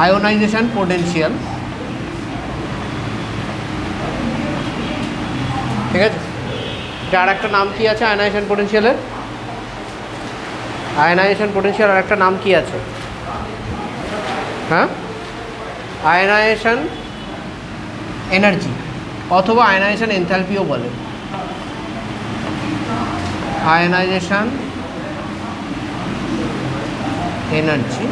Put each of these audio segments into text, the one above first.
Ionisation potential, ঠিক আছে। এটা আর একটা নাম কি আছে আয়োনাইজেশন পোটেনশিয়ালের? আয়োনাইজেশন পোটেনশিয়াল আর একটা নাম কি আছে? হ্যাঁ, আয়োনাইজেশন এনার্জি অথবা আয়োনাইজেশন এনথালপিও বলে। আয়োনাইজেশন এনার্জি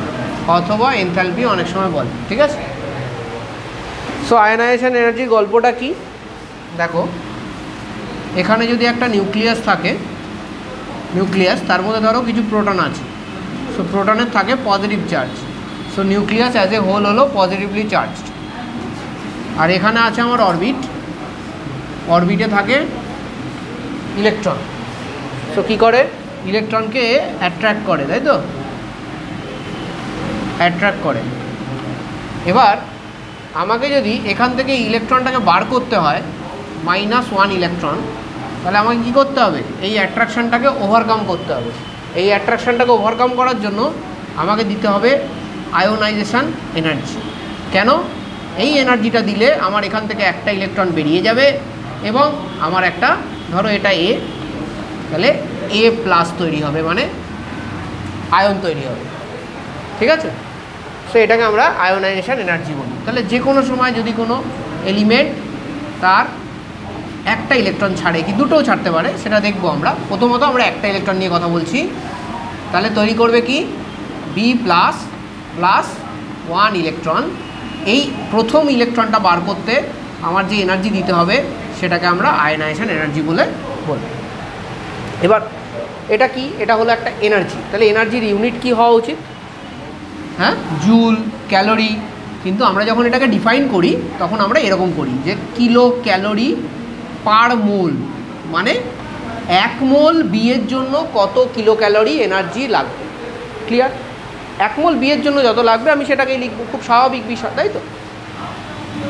অথবা এনথালপি অনেক সময় বলে, ঠিক আছে। সো আয়োনাইজেশন এনার্জির গল্পটা কি দেখো, এখানে যদি একটা নিউক্লিয়াস থাকে, নিউক্লিয়াস তার মধ্যে ধরো কিছু প্রোটন আছে, সো প্রোটনের থাকে positive charge, so nucleus as a whole হলো পজিটিভলি চার্জড। আর এখানে আছে আমার অরবিট, অরবিটে থাকে ইলেকট্রন, সো কী করে ইলেকট্রনকে অ্যাট্রাক্ট করে, তাই তো, অ্যাট্রাক্ট করে। এবার আমাকে যদি এখান থেকে ইলেকট্রনটাকে বার করতে হয় -1 ইলেকট্রন, তাহলে আমাকে কী করতে হবে? এই অ্যাট্রাকশানটাকে ওভারকাম করতে হবে। এই অ্যাট্রাকশানটাকে ওভারকাম করার জন্য আমাকে দিতে হবে আয়োনাইজেশন এনার্জি। কেন? এই এনার্জিটা দিলে আমার এখান থেকে একটা ইলেকট্রন বেরিয়ে যাবে এবং আমার একটা, ধরো এটা এ, তাহলে এ প্লাস তৈরি হবে, মানে আয়ন তৈরি হবে, ঠিক আছে। সো এটাকে আমরা আয়োনাইজেশন এনার্জি বলি। তাহলে যে কোনো সময় যদি কোনো এলিমেন্ট তার একটা ইলেকট্রন ছাড়ে কি দুটোও ছাড়তে পারে, সেটা দেখবো আমরা। প্রথমত আমরা একটা ইলেকট্রন নিয়ে কথা বলছি, তাহলে তৈরি করবে কি বি প্লাস প্লাস 1 ইলেকট্রন। এই প্রথম ইলেকট্রনটা বার করতে আমার যে এনার্জি দিতে হবে সেটাকে আমরা আয়োনাইজেশন এনার্জি বলে বলব। এবার এটা কি? এটা হলো একটা এনার্জি। তাহলে এনার্জির ইউনিট কি হওয়া উচিত? হ্যাঁ, জুল, ক্যালোরি। কিন্তু আমরা যখন এটাকে ডিফাইন করি তখন আমরা এরকম করি যে কিলো ক্যালোরি পার মোল, মানে 1 মোল বি এর জন্য কত কিলো ক্যালোরি এনার্জি লাগবে। ক্লিয়ার? 1 মোল বি এর জন্য যত লাগবে আমি সেটাকেই লিখবো, খুব স্বাভাবিক বিষয়, তাই তো।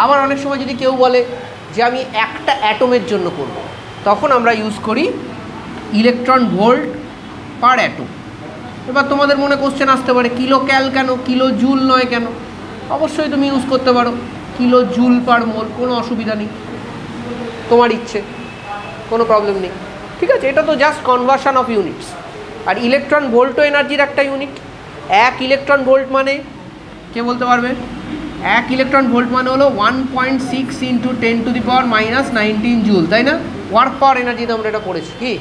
আবার অনেক সময় যদি কেউ বলে যে আমি একটা অ্যাটমের জন্য করব, তখন আমরা ইউজ করি ইলেকট্রন ভোল্ট পার অ্যাটম। এবার তোমাদের মনে কোশ্চেন আসতে পারে কিলো ক্যাল কেন, কিলো জুল নয় কেন? অবশ্যই তুমি ইউজ করতে পারো কিলো জুল পার মোল, কোনো অসুবিধা নেই, তোমার ইচ্ছে, কোনো প্রবলেম নেই, ঠিক আছে। এটা তো জাস্ট কনভার্সন অফ ইউনিটস। আর ইলেকট্রন ভোল্টও এনার্জির একটা ইউনিট। 1 ইলেকট্রন ভোল্ট মানে কে বলতে পারবে? 1 ইলেকট্রন ভোল্ট মানে হলো 1.6 × 10⁻⁻19 জুল, তাই না? ওয়ার্ক পাওয়ার এনার্জিতে আমরা এটা পড়েছি কি,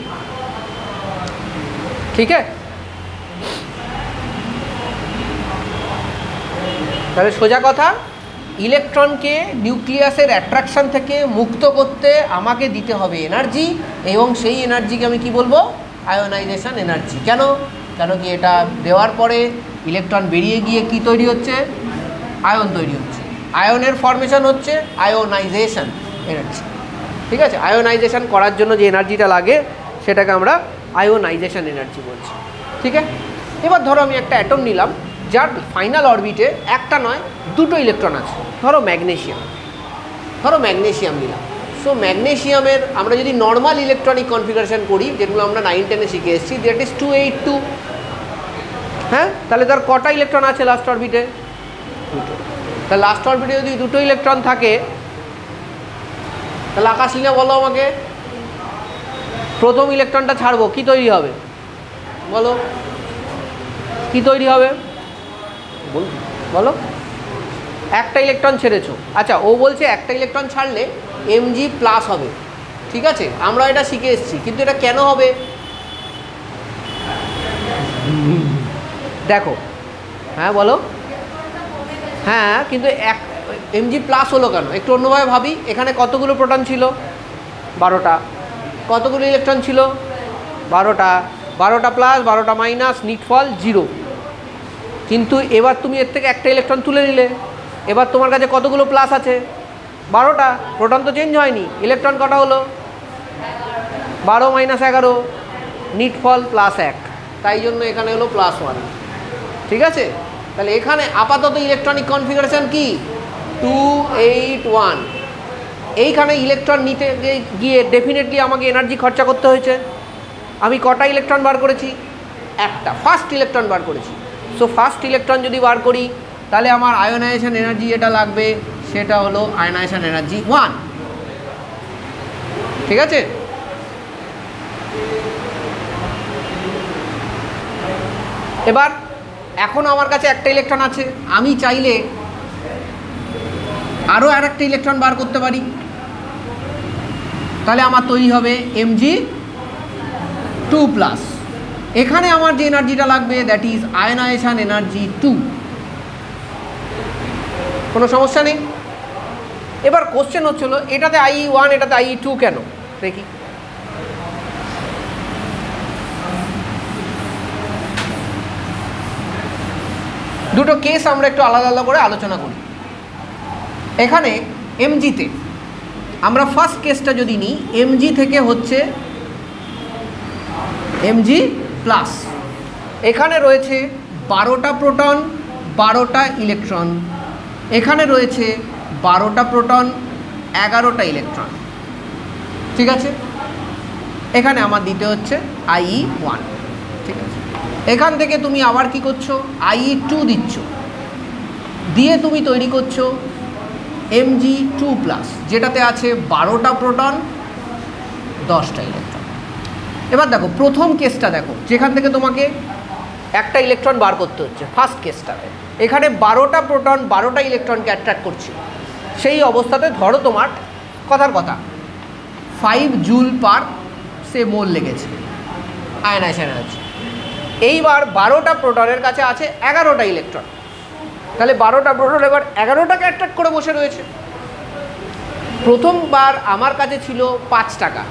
ঠিক আছে। তাহলে সোজা কথা, ইলেকট্রনকে নিউক্লিয়াসের অ্যাট্রাকশান থেকে মুক্ত করতে আমাকে দিতে হবে এনার্জি, এবং সেই এনার্জিকে আমি কি বলবো? Ionisation energy. কেন? কেন কি এটা দেওয়ার পরে ইলেকট্রন বেরিয়ে গিয়ে কি তৈরি হচ্ছে? আয়ন তৈরি হচ্ছে। আয়নের ফর্মেশন হচ্ছে আয়োনাইজেশন এনার্জি, ঠিক আছে। আয়োনাইজেশন করার জন্য যে এনার্জিটা লাগে সেটাকে আমরা আয়োনাইজেশন এনার্জি বলছি, ঠিক আছে। এবার ধরো আমি একটা অ্যাটম নিলাম যার ফাইনাল অরবিটে একটা নয় দুটো ইলেকট্রন আছে, ধরো ম্যাগনেশিয়াম, ধরো ম্যাগনেশিয়াম নিলাম। সো ম্যাগনেশিয়ামের আমরা যদি নর্মাল ইলেকট্রনিক কনফিগারেশন করি, যেগুলো আমরা 9-10-এ শিখে এসেছি, দ্যাট ইজ 282। হ্যাঁ, তাহলে তার কটা ইলেকট্রন আছে লাস্ট অরবিটে? দুটো। তাহলে লাস্ট অরবিটে যদি দুটো ইলেকট্রন থাকে, তাহলে আকাশলীনা বলো আমাকে, প্রথম ইলেকট্রনটা ছাড়বো কি তৈরি হবে? বলো কি তৈরি হবে? বলো। একটা ইলেকট্রন ছেড়েছো, আচ্ছা, ও বলছে একটা ইলেকট্রন ছাড়লে mg প্লাস হবে, ঠিক আছে, আমরা এটা শিখে এসেছি। কিন্তু এটা কেন হবে দেখো, হ্যাঁ বলো। হ্যাঁ, কিন্তু mg প্লাস হলো কেন? একটু অন্যভাবে ভাবি। এখানে কতগুলো প্রোটন ছিল? 12টা। কতগুলো ইলেকট্রন ছিল? 12টা। 12টা প্লাস 12টা মাইনাস, নিটফল 0। কিন্তু এবার তুমি এর থেকে একটা ইলেকট্রন তুলে নিলে, এবার তোমার কাছে কতগুলো প্লাস আছে? 12টা। প্রোটন তো চেঞ্জ হয়নি, ইলেকট্রন কটা হলো? 12 - 11, নিটফল +1, তাই জন্য এখানে হলো +1, ঠিক আছে। তাহলে এখানে আপাতত ইলেকট্রনিক কনফিগারেশন কি? 281। এইখানে ইলেকট্রন নিতে গিয়ে ডেফিনেটলি আমাকে এনার্জি খরচা করতে হয়েছে। আমি কটা ইলেকট্রন বার করেছি? একটা, ফার্স্ট ইলেকট্রন বার করেছি। সো ফার্স্ট ইলেকট্রন যদি বার করি তাহলে আমার আয়োনাইজেশন এনার্জি যেটা লাগবে সেটা হলো আয়োনাইজেশন এনার্জি 1, ঠিক আছে। এবার এখন আমার কাছে একটা ইলেকট্রন আছে, আমি চাইলে আরও আরেকটা ইলেকট্রন বার করতে পারি, তাহলে আমার তৈরি হবে Mg2+। এখানে আমার যে এনার্জিটা লাগবে দ্যাট ইজ আয়োনাইজেশন এনার্জি 2, কোনো সমস্যা নেই। এবার কোশ্চেন হচ্ছিল এটাতে IE1 এটাতে IE2 কেন, দেখি। দুটো কেস আমরা একটু আলাদা আলাদা করে আলোচনা করি। এখানে এমজিতে আমরা ফার্স্ট কেসটা যদি নিই, এমজি থেকে হচ্ছে Mg+, এখানে রয়েছে 12টা প্রোটন 12টা ইলেকট্রন, এখানে রয়েছে 12টা প্রোটন 11টা ইলেকট্রন, ঠিক আছে। এখানে আমার দিতে হচ্ছে IE1, ঠিক আছে। এখান থেকে তুমি আবার কি করছো, IE2 দিচ্ছ, দিয়ে তুমি তৈরি করছো Mg2+, যেটাতে আছে 12টা প্রোটন 10টা ইলেকট্রন। এবার দেখো প্রথম কেসটা দেখো, যেখান থেকে তোমাকে একটা ইলেকট্রন বার করতে হচ্ছে, ফার্স্ট কেসটাতে এখানে 12টা প্রোটন 12টা ইলেকট্রনকে অ্যাট্রাক্ট করছে। সেই অবস্থাতে ধরো তোমার কথার কথা 5 জুল পার সে মোল লেগেছে আয়োনাইজেশন এনার্জি। এইবার 12টা প্রোটনের কাছে আছে 11টা ইলেকট্রন, তাহলে 12টা প্রোটন এবার 11টাকে অ্যাট্রাক্ট করে বসে রয়েছে। প্রথমবার আমার কাছে ছিল 5 টাকা,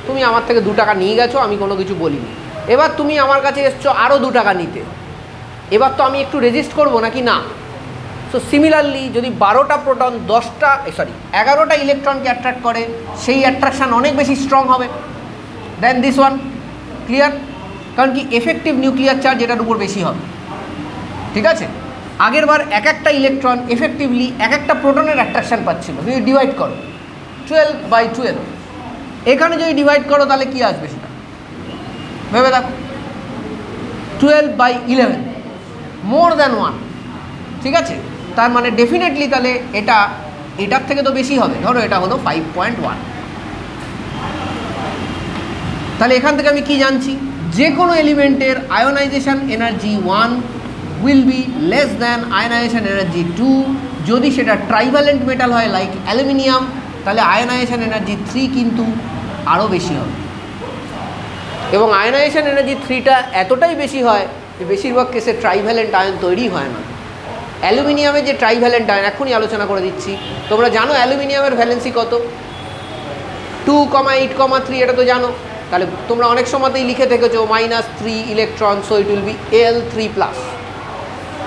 তুমি আমার থেকে 2 টাকা নিয়ে গেছো, আমি কোনো কিছু বলিনি। এবার তুমি আমার কাছে এসছো আরও 2 টাকা নিতে, এবার তো আমি একটু রেজিস্ট করবো নাকি না। সো সিমিলারলি যদি 12টা প্রোটন 11টা ইলেকট্রনকে অ্যাট্রাক্ট করে, সেই অ্যাট্রাকশান অনেক বেশি স্ট্রং হবে দেন দিস ওয়ান, ক্লিয়ার। কারণ কি এফেক্টিভ নিউক্লিয়ার চার্জ এটার উপর বেশি হবে, ঠিক আছে। আগের বার এক একটা ইলেকট্রন এফেক্টিভলি এক একটা প্রোটনের অ্যাট্রাকশান পাচ্ছিল, যদি ডিভাইড করো 12/12, এখানে যদি ডিভাইড করো তাহলে কি আসবে সেটা ভেবে দেখো, 12/11, মোর দ্যান 1, ঠিক আছে। তার মানে ডেফিনেটলি তাহলে এটার থেকে তো বেশি হবে, ধরো এটা হলো 5.1। তাহলে এখান থেকে আমি কি জানছি, যে কোনো এলিমেন্টের ionisation energy 1 will be less than ionisation energy 2। যদি সেটা ট্রাইভ্যালেন্ট মেটাল হয় লাইক অ্যালুমিনিয়াম, তাহলে আয়োনাইজেশন এনার্জি 3 কিন্তু আরও বেশি হবে। এবং আয়োনাইজেশন এনার্জি 3টা এতটাই বেশি হয় যে বেশিরভাগ কেসে ট্রাইভ্যালেন্ট আয়ন তৈরি হয় না। অ্যালুমিনিয়ামের যে ট্রাইভ্যালেন্ট আয়ন এখনই আলোচনা করে দিচ্ছি, তোমরা জানো অ্যালুমিনিয়ামের ভ্যালেন্সি কত, 2,8,3, এটা তো জানো। তাহলে তোমরা অনেক সময়তেই লিখে থেকেছো -3 electron, so it will be Al3+,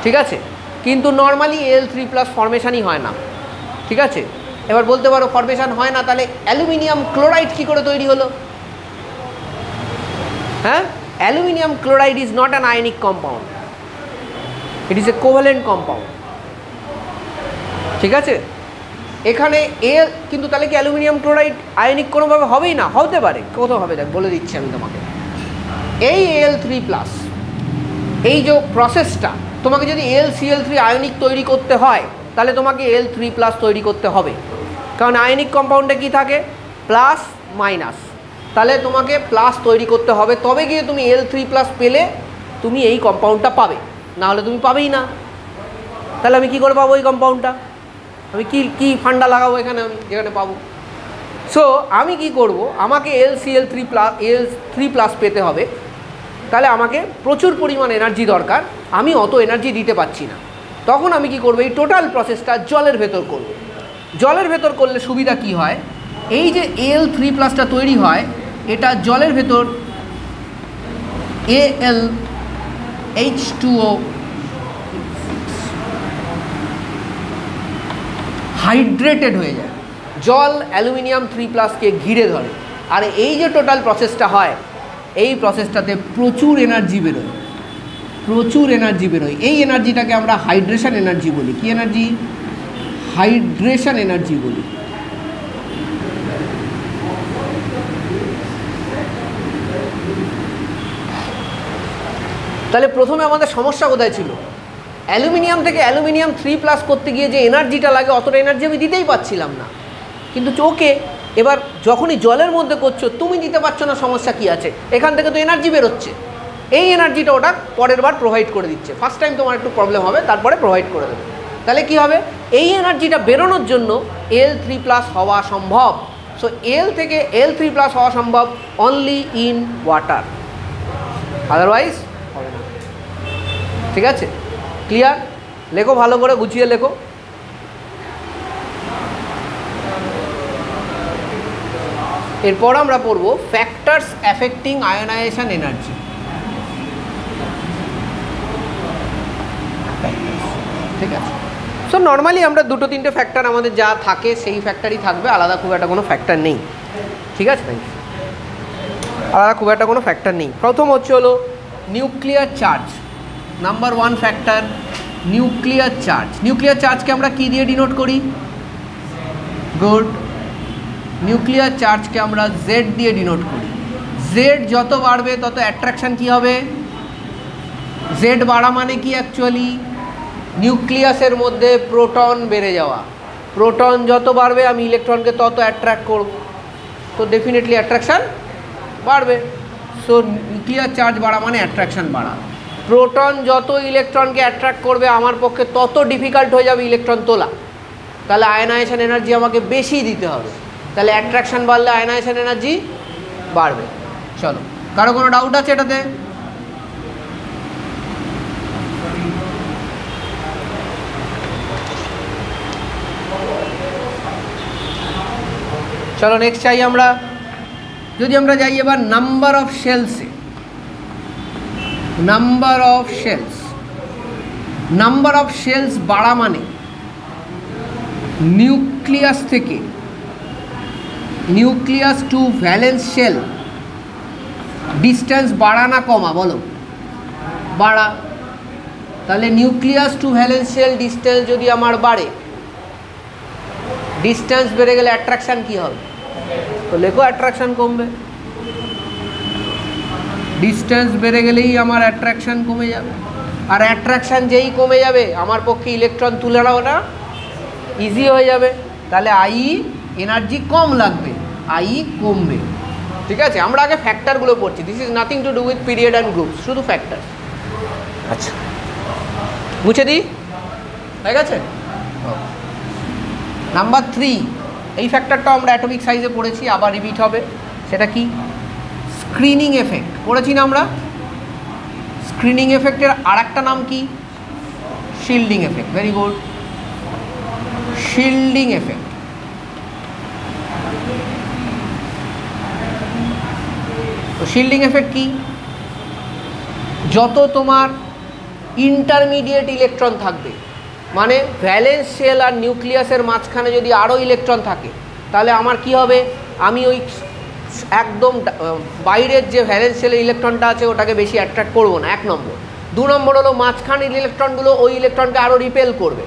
ঠিক আছে। কিন্তু নর্মালি Al3+ ফর্মেশনই হয় না, ঠিক আছে। এবার বলতে পারো ফর্মেশন হয় না, তাহলে অ্যালুমিনিয়াম ক্লোরাইড কী করে তৈরি হলো? হ্যাঁ, aluminium chloride is not an ionic compound, it is a covalent compound, ঠিক আছে। এখানে কিন্তু তাহলে কি অ্যালুমিনিয়াম ক্লোরাইড আয়নিক কোনোভাবে হবেই না? হতে পারে, কোথাও হবে, দেখ বলে দিচ্ছি আমি তোমাকে। এই Al3+, এই যে প্রসেসটা, তোমাকে যদি AlCl3 আয়নিক তৈরি করতে হয় তাহলে তোমাকে Al3+ তৈরি করতে হবে, কারণ আয়নিক কম্পাউন্ডে কি থাকে, প্লাস মাইনাস। তাহলে তোমাকে প্লাস তৈরি করতে হবে, তবে গিয়ে তুমি Al3+ পেলে তুমি এই কম্পাউন্ডটা পাবে, না হলে তুমি পাবেই না। তাহলে আমি কী করে পাবো এই কম্পাউন্ডটা? আমি কি ফান্ডা লাগাবো এখানে আমি যেখানে পাবো? সো আমি কি করব, আমাকে Al3+ পেতে হবে, তাহলে আমাকে প্রচুর পরিমাণ এনার্জি দরকার, আমি অত এনার্জি দিতে পারছি না। তখন আমি কি করব, এই টোটাল প্রসেসটা জলের ভেতর করব। জলের ভেতর করলে সুবিধা কি হয়, এই যে Al3+টা তৈরি হয়, এটা জলের ভেতর AlH2O হাইড্রেটেড হয়ে যায়, জল অ্যালুমিনিয়াম 3+কে ঘিরে ধরে। আর এই যে টোটাল প্রসেসটা হয়, এই প্রসেসটাতে প্রচুর এনার্জি বেরোয়, প্রচুর এনার্জি বেরোয়। এই এনার্জিটাকে আমরা হাইড্রেশন এনার্জি বলি। কি এনার্জি? হাইড্রেশন এনার্জি বলি। তাহলে প্রথমে আমাদের সমস্যা কোথায় ছিল? অ্যালুমিনিয়াম থেকে অ্যালুমিনিয়াম 3+ করতে গিয়ে যে এনার্জিটা লাগে অতটা এনার্জি আমি দিতেই পারছিলাম না, কিন্তু ওকে এবার যখনই জলের মধ্যে করছো তুমি দিতে পারছো না, সমস্যা কি আছে? এখান থেকে তো এনার্জি বেরোচ্ছে, এই এনার্জিটা ওটা পরের বার প্রোভাইড করে দিচ্ছে। ফার্স্ট টাইম তোমার একটু প্রবলেম হবে, তারপরে প্রোভাইড করে দেবে। তাহলে কি হবে? এই এনার্জিটা বেরোনোর জন্য Al3+ হওয়া সম্ভব। সো এল থেকে Al3+ হওয়া সম্ভব অনলি ইন ওয়াটার, আদারওয়াইজ হবে না। ঠিক আছে, ক্লিয়ার? লেখো ভালো করে, গুছিয়ে লেখো। এরপর আমরা পড়ব ফ্যাক্টরস অ্যাফেক্টিং আয়োনাইজেশন এনার্জি। ঠিক আছে, সো নর্মালি আমরা 2-3টে ফ্যাক্টর আমাদের যা থাকে সেই ফ্যাক্টরই থাকবে, আলাদা খুব একটা কোনো ফ্যাক্টর নেই। ঠিক আছে, আলাদা খুব একটা কোনো ফ্যাক্টর নেই। প্রথম হলো nuclear charge. Number 1 factor nuclear charge. Nuclear চার্জকে আমরা কি দিয়ে ডিনোট করি? গুড, নিউক্লিয়ার চার্জকে আমরা জেড দিয়ে ডিনোট করি। জেড যত বাড়বে তত অ্যাট্রাকশান কি হবে? জেড বাড়া মানে কি অ্যাকচুয়ালি? নিউক্লিয়াসের মধ্যে প্রোটন বেড়ে যাওয়া। প্রোটন যত বাড়বে আমি ইলেকট্রনকে তত অ্যাট্রাক্ট করব, তো ডেফিনেটলি অ্যাট্রাকশান বাড়বে। সো নিউক্লিয়ার চার্জ বাড়া মানে অ্যাট্রাকশান বাড়া। প্রোটন যত ইলেকট্রনকে অ্যাট্রাক্ট করবে আমার পক্ষে তত ডিফিকাল্ট হয়ে যাবে ইলেকট্রন তোলা, তাহলে আয়নাইজেশন এনার্জি আমাকে বেশি দিতে হবে। তাহলে অ্যাট্রাকশান বাড়লে আয়নাইজেশন এনার্জি বাড়বে। চলো, কারো কোনো ডাউট আছে এটাতে? চলো নেক্সট চাই আমরা। যদি আমরা যাই এবার নাম্বার অফ শেলসে, number of shells. Number of shells বাড়া মানে নিউক্লিয়াস থেকে nucleus to valence shell distance বাড়া না কমা? বলো, বাড়া। তাহলে nucleus to valence shell distance যদি আমার বাড়ে, ডিস্টেন্স বেড়ে গেলে অ্যাট্রাকশান কী হবে? তো লেখো অ্যাট্রাকশান কমবে। ডিস্টেন্স বেড়ে গেলেই আমার অ্যাট্রাকশান কমে যাবে, আর অ্যাট্রাকশান যেই কমে যাবে আমার পক্ষে ইলেকট্রন তুলে নেওয়াটা ইজি হয়ে যাবে। তাহলে আই এনার্জি কম লাগবে, আই কমবে। ঠিক আছে, আমরা আগে ফ্যাক্টরগুলো পড়ছি। This is nothing to do with period and group, শুধু ফ্যাক্টর। আচ্ছা, মুছে দিই, হয়ে গেছে? নাম্বার 3, এই ফ্যাক্টরটাও আমরা অ্যাটমিক সাইজে পড়েছি, আবার রিপিট হবে। সেটা কি? Screening effect. পড়েছি না আমরা? স্ক্রিনিং এফেক্টের আর একটা নাম কি? Shielding effect. Very good, shielding effect. তো শিল্ডিং এফেক্ট কি? যত তোমার ইন্টারমিডিয়েট ইলেকট্রন থাকবে, মানে ভ্যালেন্স শেল আর নিউক্লিয়াসের মাঝখানে যদি আরও ইলেকট্রন থাকে, তাহলে আমার কি হবে? আমি ওই একদম বাইরের যে ভ্যালেন্স শেলের ইলেকট্রনটা আছে ওটাকে বেশি অ্যাট্রাক্ট করবো না, 1 নম্বর। 2 নম্বর হলো মাঝখানের ইলেকট্রনগুলো ওই ইলেকট্রনকে আরও রিপেল করবে।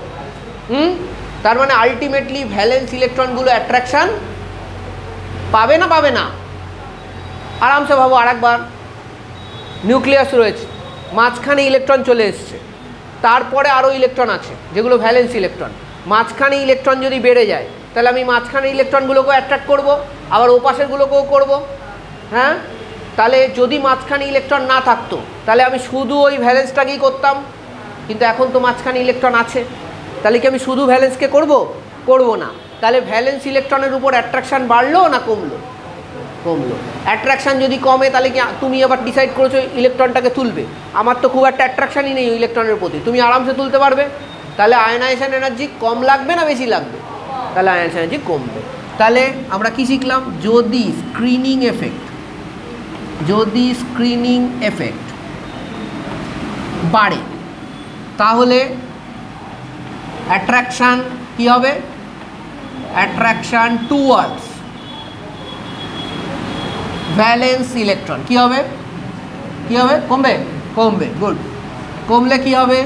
তার মানে আলটিমেটলি ভ্যালেন্স ইলেকট্রনগুলো অ্যাট্রাকশান পাবে না? পাবে না। আরামসে ভাবো, আরেকবার নিউক্লিয়াস রয়েছে, মাঝখানে ইলেকট্রন চলে এসছে, তারপরে আরও ইলেকট্রন আছে যেগুলো ভ্যালেন্স ইলেকট্রন। মাঝখানে ইলেকট্রন যদি বেড়ে যায় তাহলে আমি মাঝখানে ইলেকট্রনগুলোকেও অ্যাট্রাক্ট করব, আবার ওপাশেরগুলোকেও করব। হ্যাঁ, তাহলে যদি মাঝখানে ইলেকট্রন না থাকতো তাহলে আমি শুধু ওই ভ্যালেন্সটাকেই করতাম, কিন্তু এখন তো মাঝখানে ইলেকট্রন আছে, তাহলে কি আমি শুধু ভ্যালেন্সকে করব? করব না। তাহলে ভ্যালেন্স ইলেকট্রনের উপর অ্যাট্রাকশান বাড়লো না কমলো? কমলো। অ্যাট্রাকশান যদি কমে তাহলে কি তুমি আবার ডিসাইড করেছো ইলেকট্রনটাকে তুলবে? আমার তো খুব একটা অ্যাট্রাকশানই নেই ইলেকট্রনের প্রতি, তুমি আরামসে তুলতে পারবে। তাহলে আয়নাইজেশন এনার্জি কম লাগবে না বেশি লাগবে? তাহলে আয়নাইজেশন এনার্জি কমবে। তাহলে আমরা কি শিখলাম? যদি স্ক্রিনিং এফেক্ট বাড়ে তাহলে অ্যাট্রাকশান কী হবে? অ্যাট্রাকশান টুয়ার্ডস ভ্যালেন্স ইলেকট্রন কী হবে? কী হবে? কমবে? কমবে। গুড। কমলে কী হবে?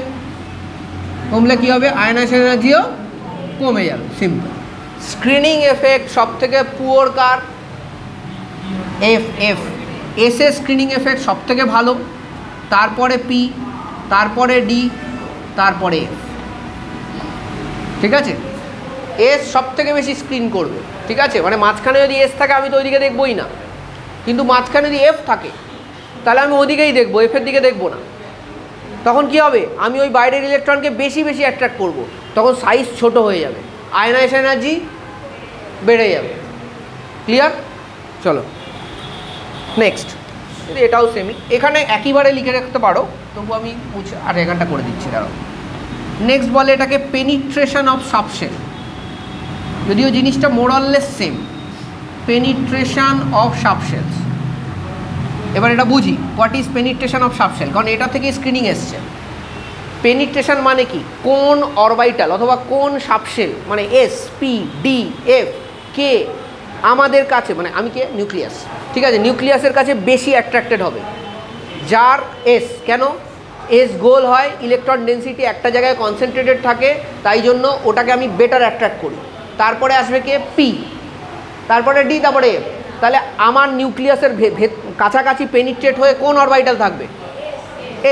কমলে কী হবে? আয়নাইজেশন এনার্জিও কমে যাবে। সিম্পল। স্ক্রিনিং এফেক্ট সব থেকে পুয়ার কার? এফ এসের স্ক্রিনিং এফেক্ট সব থেকে ভালো, তারপরে পি, তারপরে ডি, তারপরে এফ, ঠিক আছে? এস সব থেকে বেশি স্ক্রিন করবে, ঠিক আছে? মানে মাঝখানে যদি এস থাকে আমি তো ওইদিকে দেখবই না, কিন্তু মাঝখানে যদি এফ থাকে তাহলে আমি ওদিকেই দেখবো, এফের দিকে দেখবো না। তখন কি হবে, আমি ওই বাইরের ইলেকট্রনকে বেশি বেশি অ্যাট্রাক্ট করব, তখন সাইজ ছোট হয়ে যাবে, আয়নাইজেশন এনার্জি বেড়ে যাবে। ক্লিয়ার? চলো নেক্সট, এটাও সেমি, এখানে একইবারে লিখে রাখতে পারো, তবু আমি আর এখানটা করে দিচ্ছি, দাঁড়াও। নেক্সট বলে এটাকে পেনিট্রেশন অফ সাবশেল, যদিও জিনিসটা মোরাললেস সেম, পেনিট্রেশন অফ সাবশেলস। এবার এটা বুঝি, what is penetration of subshell, কারণ এটা থেকে স্ক্রিনিং এসছে। পেনিট্রেশন মানে কি, কোন অরবাইটাল অথবা কোন সাবশেল, মানে এস, পি, ডি, এফ, কে আমাদের কাছে, মানে আমি কে, নিউক্লিয়াস, ঠিক আছে? নিউক্লিয়াসের কাছে বেশি অ্যাট্রাক্টেড হবে, যার এস, কেন এস গোল হয়, ইলেকট্রন ডেন্সিটি একটা জায়গায় কনসেন্ট্রেটেড থাকে, তাই জন্য ওটাকে আমি বেটার অ্যাট্রাক্ট করি। তারপরে আসবে কে, পি, তারপরে ডি, তারপরে এফ। তাহলে আমার নিউক্লিয়াসের কাছাকাছি পেনিট্রেট হয়ে কোন অরবাইটাল থাকবে,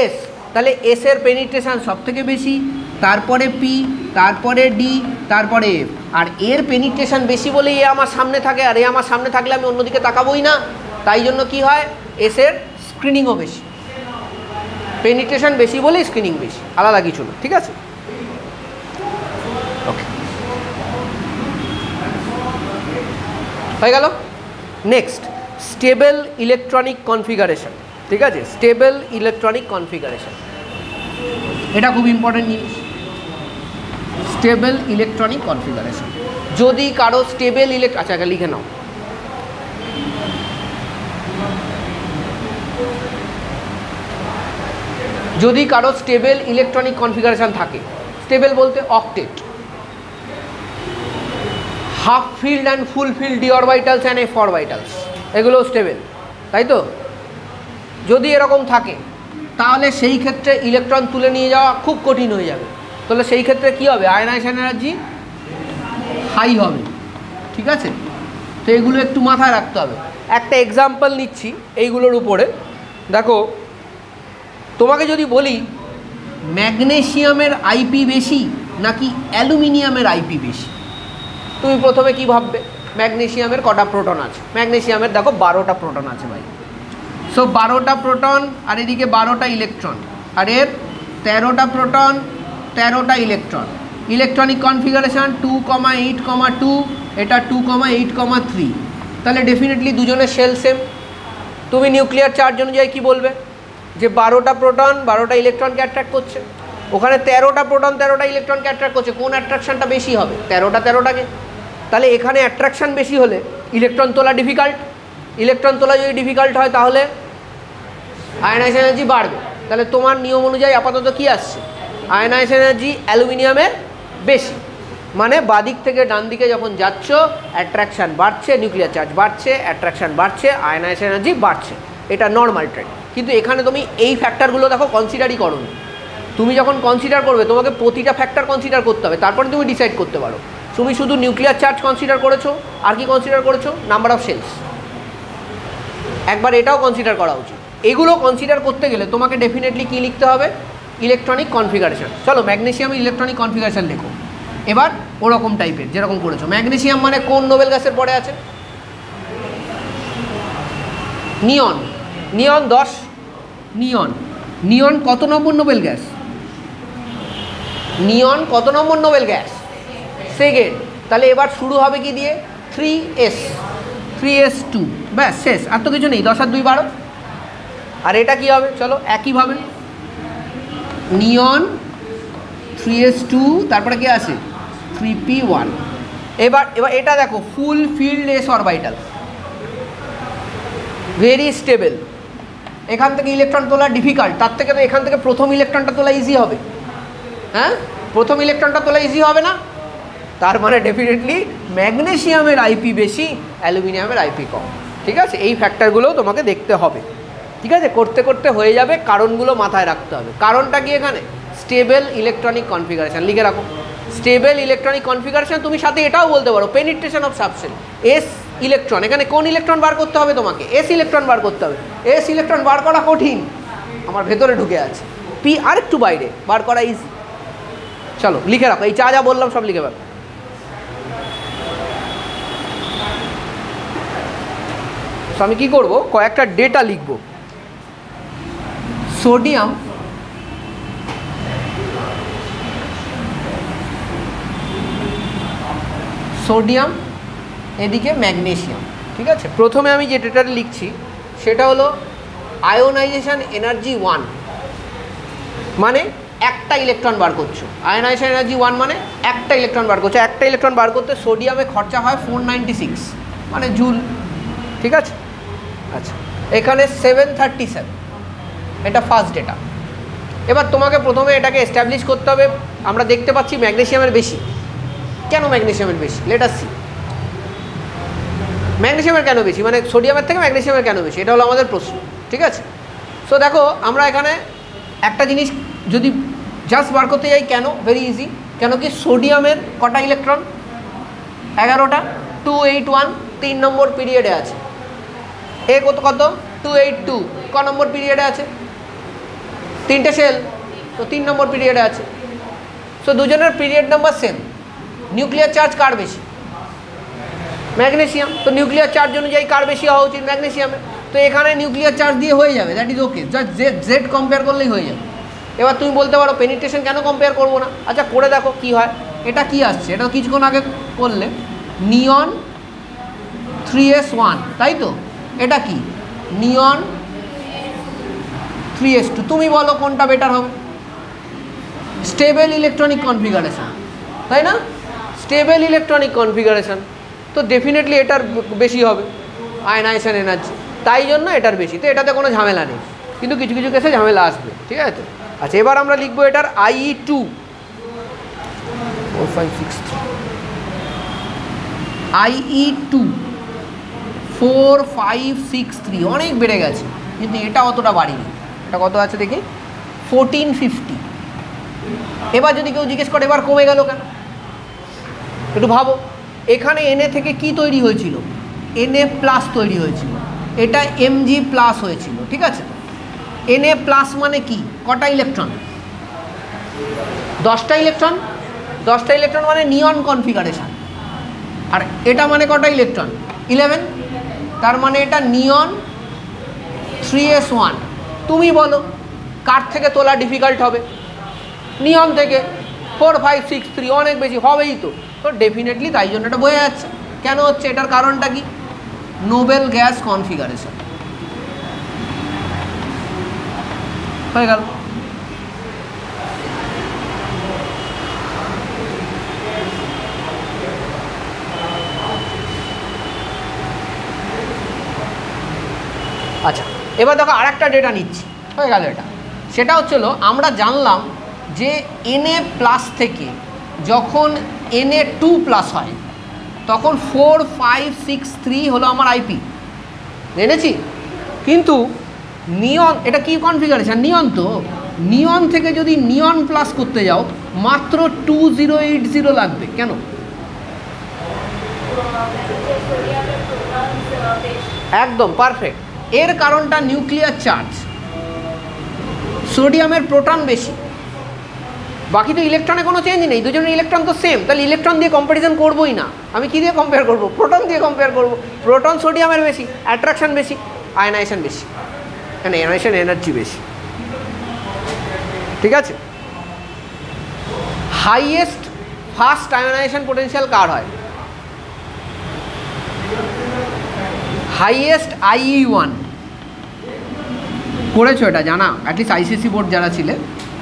এস। তাহলে এস এর পেনিট্রেশন সব থেকে বেশি, তারপরে পি, তারপরে ডি, তারপরে এফ। আর এর পেনিট্রেশন বেশি বলে এ আমার সামনে থাকে, আর এ আমার সামনে থাকলে আমি অন্যদিকে তাকাবোই না, তাই জন্য কি হয়, এস এর স্ক্রিনিংও বেশি। পেনিট্রেশন বেশি বলেই স্ক্রিনিং বেশি, আলাদা কিছু না, ঠিক আছে? ওকে, হয়ে গেল। নেক্সট, স্টেবল ইলেকট্রনিক কনফিগারেশন, ঠিক আছে? স্টেবল ইলেকট্রনিক কনফিগারেশন, এটা খুব ইম্পর্টেন্ট জিনিস। স্টেবল ইলেকট্রনিক কনফিগারেশন, যদি কারো স্টেবল আচ্ছা আগে লিখে নাও, যদি কারো স্টেবল ইলেকট্রনিক কনফিগারেশন থাকে, স্টেবল বলতে octet, half filled and full filled D orbitals and F orbitals, এগুলো স্টেবল, তাই তো? যদি এরকম থাকে তাহলে সেই ক্ষেত্রে ইলেকট্রন তুলে নিয়ে যাওয়া খুব কঠিন হয়ে যাবে। তাহলে সেই ক্ষেত্রে কী হবে, আয়নাইজেশন এনার্জি হাই হবে, ঠিক আছে? তো এগুলো একটু মাথায় রাখতে হবে। একটা এক্সাম্পল নিচ্ছি এইগুলোর উপরে, দেখো তোমাকে যদি বলি ম্যাগনেসিয়ামের আইপি বেশি নাকি অ্যালুমিনিয়ামের আইপি বেশি, তুমি প্রথমে কি ভাববে, ম্যাগনেসিয়ামের কটা প্রোটন আছে, ম্যাগনেসিয়ামের দেখো 12টা প্রোটন আছে ভাই। সো 12টা প্রোটন আর এদিকে 12টা ইলেকট্রন, আর এর 13টা প্রোটন 13টা ইলেকট্রন। ইলেকট্রনিক কনফিগারেশন 2,8,2, এটা 2,8,3। তাহলে ডেফিনেটলি দুজনের শেল সেম। তুমি নিউক্লিয়ার চার্জ অনুযায়ী কী বলবে, যে 12টা প্রোটন 12টা ইলেকট্রনকে অ্যাট্রাক্ট করছে, ওখানে 13টা প্রোটন 13টা ইলেকট্রনকে অ্যাট্রাক্ট করছে, কোন অ্যাট্রাকশনটা বেশি হবে, 13টাকে। তাহলে এখানে অ্যাট্রাকশন বেশি হলে ইলেকট্রন তোলা ডিফিকাল্ট, ইলেকট্রন তোলা যদি ডিফিকাল্ট হয় তাহলে আয়নাইজেশন এনার্জি বাড়বে। তাহলে তোমার নিয়ম অনুযায়ী আপাতত কি আসছে, আয়নাইজেশন এনার্জি অ্যালুমিনিয়ামের বেশি, মানে বাদিক থেকে ডান দিকে যখন যাচ্ছ অ্যাট্রাকশান বাড়ছে, নিউক্লিয়ার চার্জ বাড়ছে, অ্যাট্রাকশান বাড়ছে, আয়নাইজেশন এনার্জি বাড়ছে, এটা নর্মাল ট্রেন্ড। কিন্তু এখানে তুমি এই ফ্যাক্টরগুলো দেখো কনসিডারই করো। তুমি যখন কনসিডার করবে তোমাকে প্রতিটা ফ্যাক্টর কনসিডার করতে হবে, তারপরে তুমি ডিসাইড করতে পারো। তুমি শুধু নিউক্লিয়ার চার্জ কনসিডার করেছো, আর কি কনসিডার করেছো, নাম্বার অফ সেলস, একবার এটাও কনসিডার করা উচিত। এগুলো কনসিডার করতে গেলে তোমাকে ডেফিনেটলি কী লিখতে হবে, ইলেকট্রনিক কনফিগারেশন। চলো ম্যাগনেসিয়ামের ইলেকট্রনিক কনফিগারেশন লেখো এবার ওরকম টাইপের, যেরকম করেছো। ম্যাগনেসিয়াম মানে কোন নোবেল গ্যাসের পরে আছে, নিয়ন, নিয়ন 10, নিয়ন, নিয়ন কত নম্বর নোবেল গ্যাস, নিয়ন কত নম্বর নোবেল গ্যাস, সেকেন্ড। তাহলে এবার শুরু হবে কি দিয়ে, 3s, 3s2, ব্যাস শেষ, আর তো কিছু নেই, 10 আর 2 12। আর এটা কি হবে, চলো একইভাবে নিয়ন 3s2, তারপরে কি আছে 3p1। এবার এটা দেখো full filled S orbital, very stable, এখান থেকে ইলেকট্রন তোলা ডিফিকাল্ট, তার থেকে তো এখান থেকে প্রথম ইলেকট্রনটা তোলা ইজি হবে। হ্যাঁ, প্রথম ইলেকট্রনটা তোলা ইজি হবে না, তার মানে ডেফিনেটলি ম্যাগনেসিয়ামের আইপি বেশি, অ্যালুমিনিয়ামের আইপি কম। ঠিক আছে, এই ফ্যাক্টরগুলোও তোমাকে দেখতে হবে। ঠিক আছে, করতে করতে হয়ে যাবে, কারণগুলো মাথায় রাখতে হবে। কারণটা কি এখানে, স্টেবল ইলেকট্রনিক কনফিগারেশন লিখে রাখো। স্টেবল ইলেকট্রনিক কনফিগারেশন, তুমি সাথে এটাও বলতে পারো penetration of subshell. S electron, এখানে কোন ইলেকট্রন বার করতে হবে তোমাকে, এস ইলেকট্রন বার করতে হবে। এস ইলেকট্রন বার করা কঠিন, আমার ভেতরে ঢুকে আছে। পি আরেকটু বাইরে, বার করা ইজি। চলো লিখে রাখো, এই যা বললাম সব লিখে রাখো। তো আমি কি করব, কয়েকটা ডেটা লিখব। সোডিয়াম এদিকে ম্যাগনেসিয়াম, ঠিক আছে। প্রথমে আমি যে ডেটাটা লিখছি সেটা হলো আয়োনাইজেশন এনার্জি 1, মানে একটা ইলেকট্রন বার করছো। আয়োনাইজেশন এনার্জি 1 মানে একটা ইলেকট্রন বার করছো। একটা ইলেকট্রন বার করতে সোডিয়ামে খরচা হয় 496 মানে জুল, ঠিক আছে। আচ্ছা, এখানে 737, এটা ফার্স্ট ডেটা। এবার তোমাকে প্রথমে এটাকে এস্টাবলিশ করতে হবে। আমরা দেখতে পাচ্ছি ম্যাগনেসিয়ামের বেশি। কেন ম্যাগনেসিয়ামের বেশি? Let us see. ম্যাগনেসিয়ামের কেন বেশি, মানে সোডিয়ামের থেকে ম্যাগনেসিয়ামের কেন বেশি, এটা হলো আমাদের প্রশ্ন, ঠিক আছে। সো দেখো, আমরা এখানে একটা জিনিস যদি জাস্ট বার করতে যাই, কেন, ভেরি ইজি। কেন কি সোডিয়ামের কটা ইলেকট্রন? 11টা, 281, 3 নম্বর পিরিয়ডে আছে। এ কত 282, ক নম্বর পিরিয়ডে আছে? 3টে সেল, তো 3 নম্বর পিরিয়ডে আছে। সো দুজনের period number same. Nuclear charge কার বেশি? ম্যাগনেসিয়াম। তো নিউক্লিয়ার চার্জ অনুযায়ী কার বেশি হওয়া উচিত? ম্যাগনেসিয়ামের। তো এখানে নিউক্লিয়ার চার্জ দিয়ে হয়ে যাবে, that is okay, just Z compare করলেই হয়ে যাবে। এবার তুমি বলতে পারো পেনিট্রেশন কেন কম্পেয়ার করবো না? আচ্ছা, করে দেখো কি হয়। এটা কি আসছে, এটা কিছুক্ষণ আগে করলে নিয়ন 3s1, তাই তো? এটা কি নিয়ন 3s2। তুমি বলো কোনটা বেটার হবে? স্টেবল ইলেকট্রনিক কনফিগারেশন, তাই না? স্টেবল ইলেকট্রনিক কনফিগারেশন, তো ডেফিনেটলি এটার বেশি হবে আয়নাইজেশন এনার্জি, তাই জন্য এটার বেশি। তো এটাতে কোনো ঝামেলা নেই, কিন্তু কিছু কিছু কেসে ঝামেলা আসবে, ঠিক আছে। আচ্ছা, এবার আমরা লিখবো এটার IE2 4563, IE2 4563 অনেক বেড়ে গেছে, কিন্তু এটা অতটা বাড়িনি। এটা কত আছে দেখি? 1450। এবার যদি কেউ জিজ্ঞেস করে এবার কমে গেল কেন, একটু ভাবো। এখানে Na থেকে কি তৈরি হয়েছিল? Na প্লাস তৈরি হয়েছিল, এটা Mg প্লাস হয়েছিল, ঠিক আছে। Na প্লাস মানে কি? কটা ইলেকট্রন? 10টা ইলেকট্রন। 10টা ইলেকট্রন মানে নিয়ন কনফিগারেশন। আর এটা মানে কটা ইলেকট্রন? 11। তার মানে এটা নিয়ন 3s1। তুমি বলো কার থেকে তোলা ডিফিকাল্ট হবে? নিয়ন থেকে। 4563 অনেক বেশি হবেই তো। তো ডেফিনেটলি তাই জন্য এটা বোঝা যাচ্ছে কেন হচ্ছে। এটার কারণটা কি? নোবেল গ্যাস কনফিগারেশন হয়ে গেল। আচ্ছা, এবার দেখো আরেকটা ডেটা নিচ্ছি, হয়ে গেল এটা। সেটা হচ্ছিল, আমরা জানলাম যে Na প্লাস থেকে যখন Na2 প্লাস হয় তখন 4563 হলো আমার IP, জেনেছি। কিন্তু নিয়ন, এটা কি কনফিগারেশন? নিয়ন। তো নিয়ন থেকে যদি নিয়ন প্লাস করতে যাও মাত্র 2080 লাগবে। কেন? একদম পারফেক্ট। এর কারণটা নিউক্লিয়ার চার্জ। সোডিয়ামের প্রোটন বেশি, বাকি তো ইলেকট্রনে কোনো চেঞ্জ নেই, দুজনের ইলেকট্রন তো সেম। তাহলে ইলেকট্রন দিয়ে কম্পারিজন করবোই না, আমি কি দিয়ে কম্পেয়ার করবো? প্রোটন দিয়ে কম্পেয়ার করবো। প্রোটন সোডিয়ামের বেশি, অ্যাট্রাকশন বেশি, আয়নাইজেশন বেশি, মানে আয়নাইজেশন এনার্জি বেশি, ঠিক আছে। হাইয়েস্ট ফার্স্ট আয়নাইজেশন পোটেনশিয়াল কার হয়? হাইয়েস্ট IE1 করেছো, এটা জানা অ্যাটলিস্ট ICSE বোর্ড যারা ছিলে।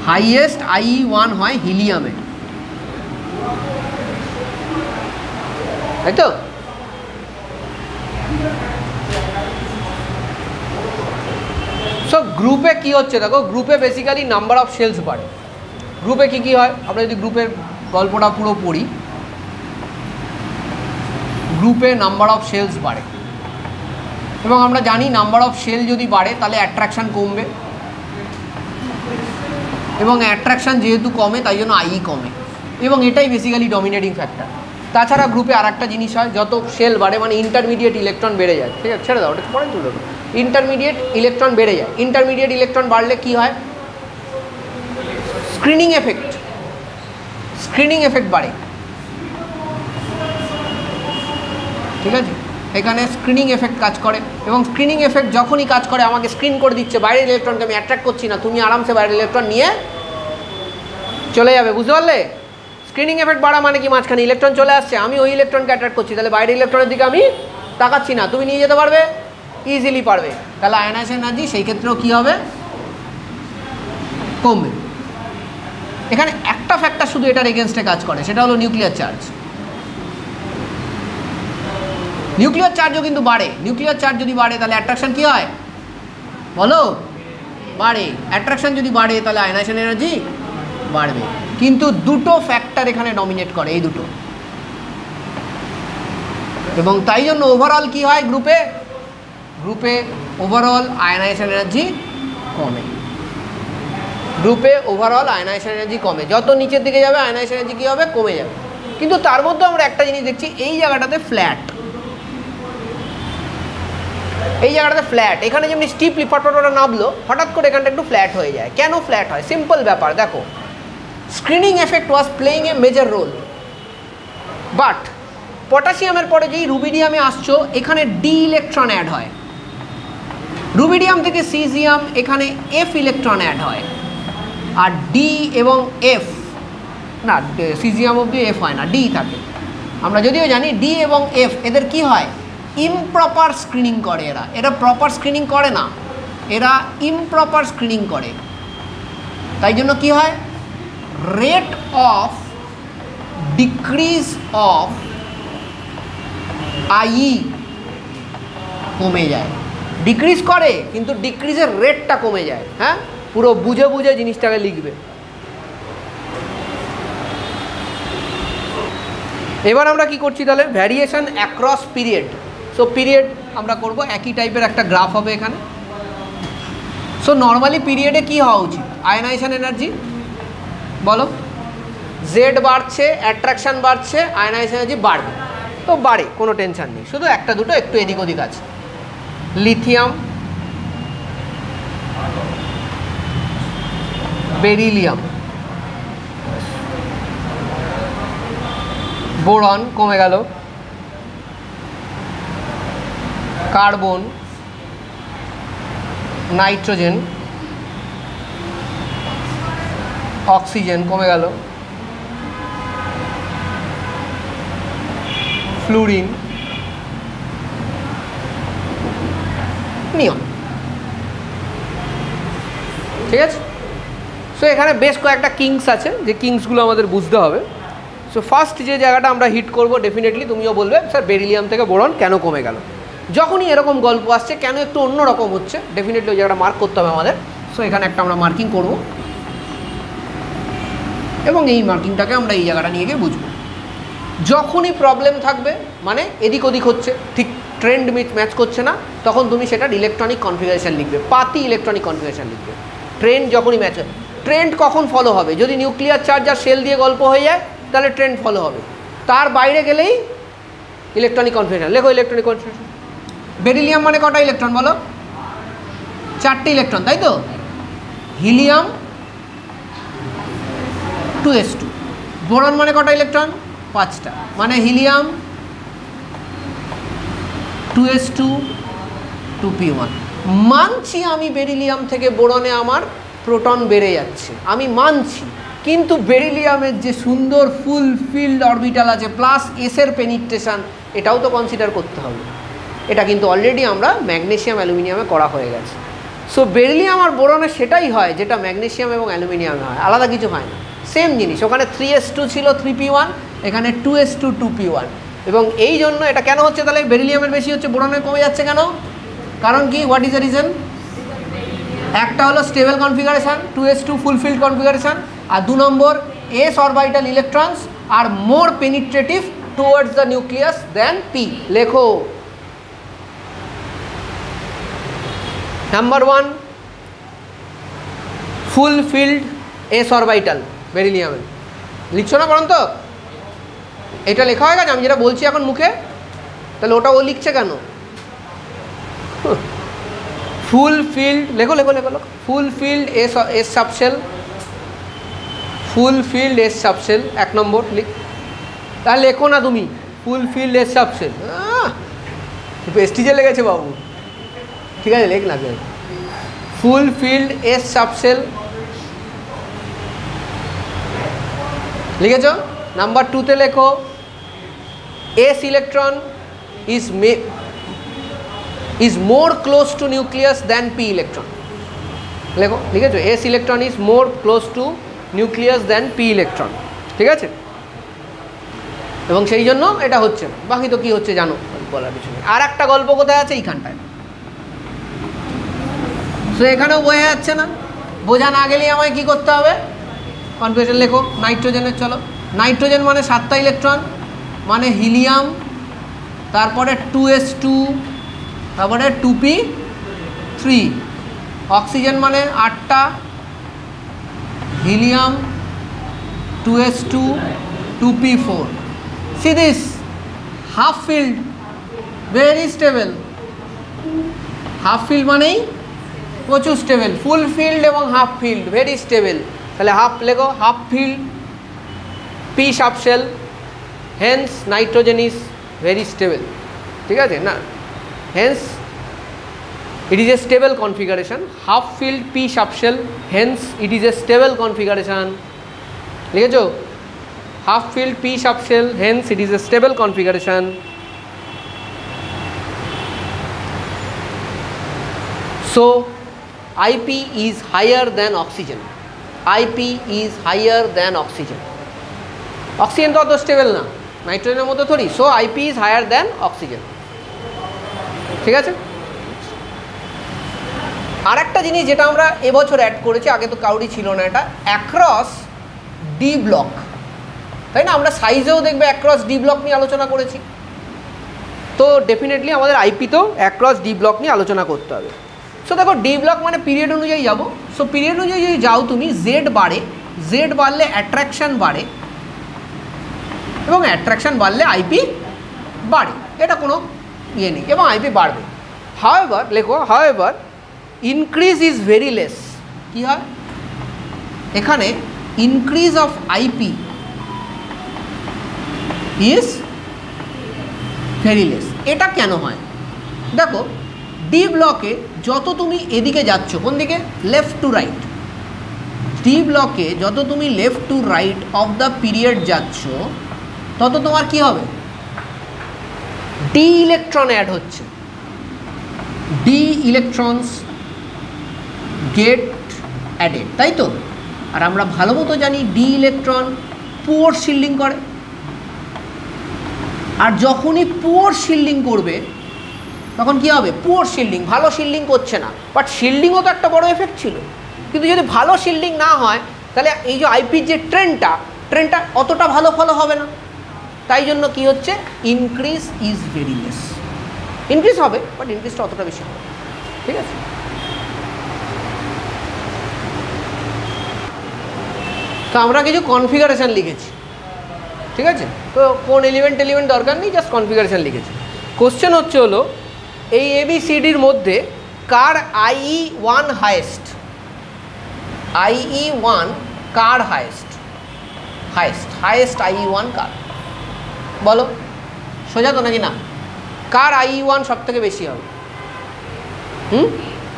হাইয়েস্ট IE1 হয় হিলিয়ামে, তাই তো? সো গ্রুপে কি হচ্ছে দেখো, গ্রুপে বেসিক্যালি নাম্বার অফ সেলস বাড়ে। গ্রুপে কি কি হয় আমরা যদি গ্রুপের গল্পটা পুরো পড়ি, গ্রুপে নাম্বার অফ সেলস বাড়ে এবং আমরা জানি নাম্বার অফ সেল যদি বাড়ে তাহলে অ্যাট্রাকশান কমবে, এবং অ্যাট্রাকশান যেহেতু কমে তাই জন্য IE কমে, এবং এটাই বেসিক্যালি ডমিনেটিং ফ্যাক্টর। তাছাড়া গ্রুপে আর একটা জিনিস হয়, যত সেল বাড়ে মানে ইন্টারমিডিয়েট ইলেকট্রন বেড়ে যায়, ঠিক আছে, ছেড়ে দাও ওটা পরে তুলে দাও। ইন্টারমিডিয়েট ইলেকট্রন বেড়ে যায়। ইন্টারমিডিয়েট ইলেকট্রন বাড়লে কি হয়? Screening effect. স্ক্রিনিং এফেক্ট বাড়ে, ঠিক আছে? এখানে স্ক্রিনিং এফেক্ট কাজ করে, এবং স্ক্রিনিং এফেক্ট যখনই কাজ করে আমাকে স্ক্রিন করে দিচ্ছে, বাইরের ইলেকট্রনকে আমি অ্যাট্রাক্ট করছি না, তুমি আরামসে বাইরের ইলেকট্রন নিয়ে চলে যাবে, বুঝতে পারলে? স্ক্রিনিং এফেক্ট বাড়া মানে কি, মাঝখানে ইলেকট্রন চলে আসছে, আমি ওই ইলেকট্রনকে অ্যাট্রাক্ট করছি, তাহলে বাইরের ইলেকট্রনের দিকে আমি তাকাচ্ছি না, তুমি নিয়ে যেতে পারবে, ইজিলি পারবে, তাহলে আয়নাইজেশন এনার্জি সেই ক্ষেত্রেও কী হবে, কমবে। এখানে একটা ফ্যাক্টর শুধু এটার এগেনস্টে কাজ করে, সেটা হলো নিউক্লিয়ার চার্জ। নিউক্লিয়ার চার্জও কিন্তু বাড়ে, নিউক্লিয়ার চার্জ যদি বাড়ে তাহলে অ্যাট্রাকশন কী হয় বলো, বাড়ে। অ্যাট্রাকশন যদি বাড়ে তাহলে আয়নাইজেশন এনার্জি বাড়বে, কিন্তু দুটো ফ্যাক্টর এখানে ডমিনেট করে, এই দুটো, এবং তাই জন্য ওভারঅল কি হয় গ্রুপে, গ্রুপে ওভারঅল আয়নাইজেশন এনার্জি কমে, গ্রুপে ওভারঅল আয়নাইজেশন এনার্জি কমে, যত নিচের দিকে যাবে আয়নাইজেশন এনার্জি কী হবে, কমে যাবে। কিন্তু তার মধ্যে আমরা একটা জিনিস দেখছি, এই জায়গাটাতে ফ্ল্যাট, এই জায়গাটাতে ফ্ল্যাট, এখানে যেমনি স্টিপলি ফটফটা নামলো, হঠাৎ করে এখানটা একটু ফ্ল্যাট হয়ে যায়। কেন ফ্ল্যাট হয়? সিম্পল ব্যাপার, দেখো, screening effect was playing a major role, but পটাশিয়ামের পরে যেই রুবিডিয়ামে আসছো, এখানে ডি ইলেকট্রন অ্যাড হয়, রুবিডিয়াম থেকে সিজিয়াম এখানে এফ ইলেকট্রন অ্যাড হয়, আর ডি এবং এফ না, সিজিয়াম অবধি এফ হয় না, ডি থাকে। আমরা যদিও জানি ডি এবং এফ এদের কি হয়, ইমপ্রপার স্ক্রিনিং করে, এরা প্রপার স্ক্রিনিং করে না, এরা ইমপ্রপার স্ক্রিনিং করে, তাই জন্য কি হয়, rate of decrease of I কমে যায়, ডিক্রিজ করে কিন্তু ডিক্রিজের রেটটা কমে যায়। হ্যাঁ, পুরো বুঝে বুঝে জিনিসটাকে লিখবে। এবার আমরা কি করছি তাহলে, variation across period. So period আমরা করব, একই টাইপের একটা গ্রাফ হবে এখানে। সো নর্মালি পিরিয়ডে কি হওয়া উচিত, আয়নাইজেশন এনার্জি বলো, জেড বাড়ছে, অ্যাট্রাকশান বাড়ছে, আয়নাইজেশন এনার্জি বাড়বে, তো বাড়ে, কোনো টেনশন নেই, শুধু একটা দুটো একটু এদিক ওদিক আছে। লিথিয়াম, বেরিলিয়াম, বোরন কমে গেল, কার্বন, নাইট্রোজেন, অক্সিজেন কমে গেল, ফ্লুরিন, নিয়ন, ঠিক আছে। সো এখানে বেশ কয়েকটা কিংস আছে, যে কিংসগুলো আমাদের বুঝতে হবে। সো ফার্স্ট যে জায়গাটা আমরা হিট করব, ডেফিনেটলি তুমিও বলবে স্যার বেরিলিয়াম থেকে বোরন কেন কমে গেল। যখনই এরকম গল্প আসছে, কেন একটু অন্যরকম হচ্ছে, ডেফিনেটলি ওই জায়গাটা মার্ক করতে হবে আমাদের। সো এখানে একটা আমরা মার্কিং করব, এবং এই মার্কিংটাকে আমরা এই জায়গাটা নিয়ে গিয়ে বুঝবো। যখনই প্রবলেম থাকবে, মানে এদিক ওদিক হচ্ছে, ঠিক ট্রেন্ড ম্যাচ করছে না, তখন তুমি সেটার ইলেকট্রনিক কনফিগারেশন লিখবে, পাতি ইলেকট্রনিক কনফিগারেশন লিখবে। ট্রেন্ড যখনই ম্যাচ হয়, ট্রেন্ড কখন ফলো হবে, যদি নিউক্লিয়ার চার্জ আর সেল দিয়ে গল্প হয়ে যায় তাহলে ট্রেন্ড ফলো হবে, তার বাইরে গেলেই ইলেকট্রনিক কনফিগারেশন লেখো। ইলেকট্রনিক কনফিগারেশন, বেরিলিয়াম মানে কটা ইলেকট্রন বলো, 4টে ইলেকট্রন, তাই তো। হিলিয়াম 2s2, বোরন মানে কটা ইলেকট্রন, 5টা, মানে হিলিয়াম 2s2 2p1। মানছি আমি বেরিলিয়াম থেকে বোরনে আমার প্রোটন বেড়ে যাচ্ছে, আমি মানছি, কিন্তু বেরিলিয়ামের যে সুন্দর ফুলফিল্ড অরবিটাল আছে প্লাস এসের পেনিট্রেশন, এটাও তো কনসিডার করতে হবে। এটা কিন্তু অলরেডি আমরা ম্যাগনেসিয়াম অ্যালুমিনিয়ামে করা হয়ে গেছে। সো বেরিলিয়াম আর বোরনে সেটাই হয় যেটা ম্যাগনেসিয়াম এবং অ্যালুমিনিয়ামে হয়, আলাদা কিছু হয় না, সেম জিনিস। ওখানে 3s2 ছিল 3p1, এখানে 2s2 2p1, এবং এই জন্য এটা কেন হচ্ছে তাহলে, বেরিলিয়ামের বেশি হচ্ছে বোরনের কমে যাচ্ছে কেন, কারণ কি, হোয়াট ইজ দ্য রিজন? একটা হলো stable configuration, 2s2 full filled configuration, আর 2 number s orbital electrons are more penetrative towards the nucleus then p। লেখো নাম্বার 1 ফুলফিল্ড s অরবিটাল বেরিলিয়ামের, লিখছো না পর্যন্ত? এটা লেখা হয়ে গেছে, আমি যেটা বলছি এখন মুখে, তাহলে ওটা ও লিখছে কেন? ফুলফিল্ড লেখো লেখো লেখো লেখো, ফুলফিল্ড এস সাবশেল, ফুল ফিল্ড এস সাবশেল 1 নম্বর লিখ, তাহলে লেখো না তুমি ফুল ফিল্ড এস সাবশেল, প্রেস্টিজে লেগেছে বাবু, ঠিক আছে লেখ না। ফুল ফিল্ড এস সাবশেল লিখেছ। নাম্বার 2তে লেখো S electron is more close to nucleus than p electron, লেখো, লিখেছো S electron is more close to nucleus than P electron, ঠিক আছে। এবং সেই জন্য এটা হচ্ছে না, বাকি তো কি হচ্ছে জানো বলার কিছু নেই। আর একটা গল্প কোথায় আছে এইখানটায়, তো এখানেও বোঝা যাচ্ছে না, বোঝা না গেলেই আমায় কি করতে হবে, কনফিগারেশন লেখো। নাইট্রোজেনের চলো, নাইট্রোজেন মানে 7টা ইলেকট্রন, মানে হিলিয়াম, তারপরে 2s2, তারপরে 2p3, অক্সিজেন মানে 8টা, helium 2s2 2p4. See this half filled, very stable, half filled মানেই প্রচুর স্টেবল, ফুল ফিল্ড এবং হাফ ফিল্ড ভেরি স্টেবল। তাহলে হাফ লেখো, half filled P subshell, hence nitrogen is very stable, ঠিক আছে না, hence it is a stable configuration, half filled p subshell, hence it is a stable configuration, লিখেছো half filled p subshell, hence it is a stable configuration. So IP is higher than oxygen, IP is higher than oxygen, oxygen তো অত stable না নাইট্রোজেনের মতো থরি, so IP is higher than oxygen, ঠিক আছে। আর একটা জিনিস যেটা আমরা এবছর অ্যাড করেছি, আগে তো কাউরি ছিল না, এটা অ্যাক্রস ডি ব্লক, তাই না, আমরা সাইজেও দেখবে অ্যাক্রস ডি ব্লক নিয়ে আলোচনা করেছি, তো ডেফিনেটলি আমাদের আইপিতেও অ্যাক্রস ডি ব্লক নিয়ে আলোচনা করতে হবে। সো দেখো ডি ব্লক মানে পিরিয়ড অনুযায়ী যাবো, সো পিরিয়ড অনুযায়ী যদি যাও তুমি, জেড বাড়ে, জেড বাড়লে অ্যাট্রাকশান বাড়ে, এবং অ্যাট্রাকশান বাড়লে আইপি বাড়ে, এটা কোনো ইয়ে নেই, এবং আইপি বাড়বে। হাওয়েভার লেখো, however increase is very less, কী হয় এখানে, increase of IP is very less. এটা কেন হয় দেখো, ডি ব্লকে যত তুমি এদিকে যাচ্ছ, কোন দিকে, লেফট টু রাইট, ডি ব্লকে যত তুমি left to right of the period যাচ্ছ, তত তোমার কি হবে, ডি ইলেকট্রন অ্যাড হচ্ছে, ডি ইলেকট্রনস গেট অ্যাডেড, তাই তো। আর আমরা ভালো মতো জানি ডি ইলেকট্রন পুয়ার শিল্ডিং করে, আর যখনই পুয়ার শিল্ডিং করবে তখন কি হবে, পুয়ার শিল্ডিং, ভালো শিল্ডিং করছে না, বাট শিল্ডিংও তো একটা বড় এফেক্ট ছিল, কিন্তু যদি ভালো শিল্ডিং না হয় তাহলে এই যে আইপির যে ট্রেনটা অতটা ভালো ফলো হবে না, তাই জন্য কি হচ্ছে, increase is very less, increase হবে বাট ইনক্রিজটা অতটা বেশি হবে, ঠিক আছে। তো আমরা কিছু কনফিগারেশান লিখেছি, ঠিক আছে, তো কোন এলিমেন্ট দরকার নেই, জাস্ট কনফিগারেশান লিখেছি। কোশ্চেন হচ্ছে হলো এই ABCDর মধ্যে কার IE1 হায়েস্ট, IE1 কার হায়েস্ট, হায়েস্ট IE1 কার, বলো, সোজা তো নাকি না, কার IE1 সব থেকে বেশি হবে,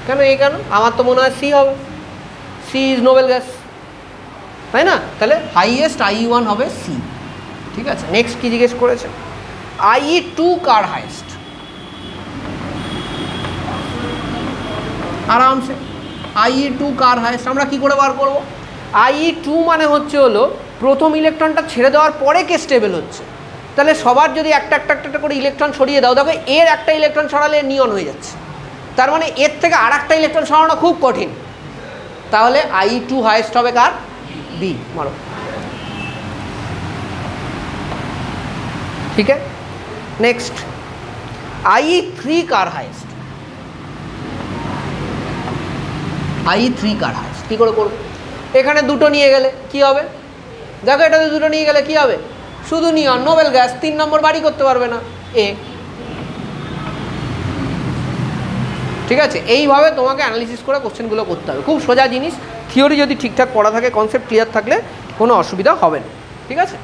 কেন এই কেন, আমার তো মনে হয় সি হবে, সি ইজ নোবেল গ্যাস, তাই না, তাহলে হাইয়েস্ট IE1 হবে সি, ঠিক আছে। নেক্সট কি জিজ্ঞেস করেছে, IE2 কার হাইয়েস্ট, আরামসে IE2 কার হাইয়েস্ট আমরা কি করে বার করব, IE2 মানে হচ্ছে হলো প্রথম ইলেকট্রনটা ছেড়ে দেওয়ার পরে কে স্টেবল হচ্ছে, তাহলে সবার যদি একটা করে ইলেকট্রন সরিয়ে দাও, দেখো এর একটা ইলেকট্রন সরালে নিয়ন হয়ে যাচ্ছে, তার মানে এর থেকে আর একটা ইলেকট্রন সরানো খুব কঠিন, তাহলে IE2 হাইয়েস্ট হবে কার, বি, মারো, ঠিক আছে। নেক্সট IE3 কার হাইয়েস্ট, IE3 কার হাইয়েস্ট, কী করে করবো, এখানে দুটো নিয়ে গেলে কি হবে, দেখো এটাতে দুটো নিয়ে গেলে কি হবে, শুধু নিয়ন, নোবেল গ্যাস, 3 নম্বর বাড়ি করতে পারবে না এ, ঠিক আছে। এইভাবে তোমাকে অ্যানালিসিস করে কোশ্চেনগুলো করতে হবে, খুব সোজা জিনিস, থিওরি যদি ঠিকঠাক পড়া থাকে, কনসেপ্ট ক্লিয়ার থাকলে কোনো অসুবিধা হবে না। ঠিক আছে,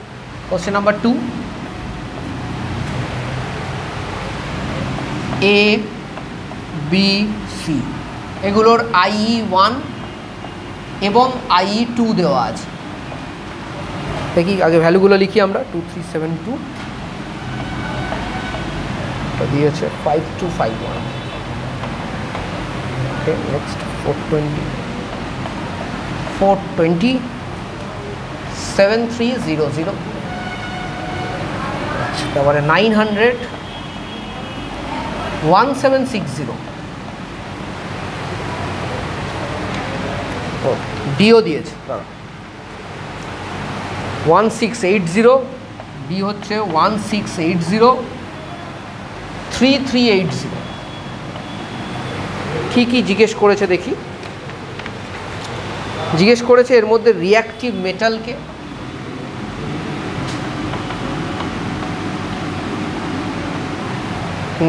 question number 2, A B C এগুলোর IE1 এবং IE2 দেওয়া আছে। দেখি আগে ভ্যালুগুলো লিখি আমরা। 2372 দিয়েছে 5251। ওকে, নেক্সট 420 7300, তারপরে 900 1760। ও ডিও দিয়েছে, 1680, ডি হচ্ছে 1680 3380। কী কী জিজ্ঞেস করেছে দেখি। জিজ্ঞেস করেছে এর মধ্যে রিঅ্যাক্টিভ মেটালকে,